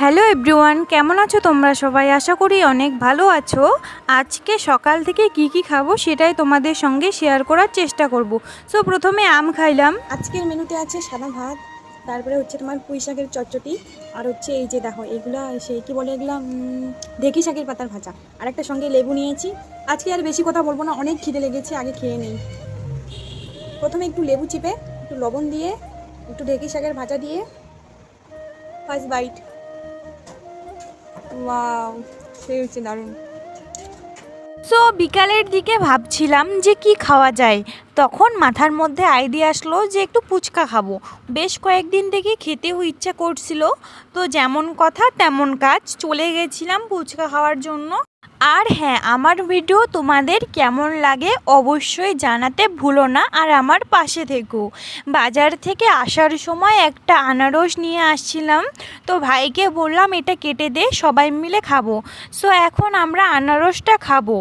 Hello everyone, কেমন আছো তোমরা সবাই? আশা করি অনেক ভালো আছো। আজকে সকাল থেকে কি খাবো সেটাই তোমাদের সঙ্গে শেয়ার করার চেষ্টা করব। সো প্রথমে আম খাইলাম। আজকের মেনুতে আছে সাদা ভাত, তারপরে হচ্ছে তোমার পুঁই শাকের চচ্চটি, আর হচ্ছে এই যে দেখো এগুলা সেই কী বলে এগুলা ঢেঁকি শাকের পাতার ভাজা, আর একটা সঙ্গে লেবু নিয়েছি। আজকে আর বেশি কথা বলবো না, অনেক খিদে লেগেছে, আগে খেয়ে নেই। প্রথমে একটু লেবু চিপে, একটু লবণ দিয়ে, একটু ঢেঁকি শাকের ভাজা দিয়ে ফার্স্ট বাইট। ওয়াও, সেই হচ্ছে দারুণ। সো বিকালের দিকে ভাবছিলাম যে কি খাওয়া যায়, তখন মাথার মধ্যে আইডিয়া আসলো যে একটু ফুচকা খাবো। বেশ কয়েকদিন থেকে খেতেও ইচ্ছা করছিল, তো যেমন কথা তেমন কাজ, চলে গেছিলাম ফুচকা খাওয়ার জন্য। আর হ্যাঁ, আমার ভিডিও তোমাদের কেমন লাগে অবশ্যই জানাতে ভুলো না, আর আমার পাশে থেকো। বাজার থেকে আসার সময় একটা আনারস নিয়ে আসছিলাম, তো ভাইকে বললাম এটা কেটে দে, সবাই মিলে খাবো। সো এখন আমরা আনারসটা খাবো।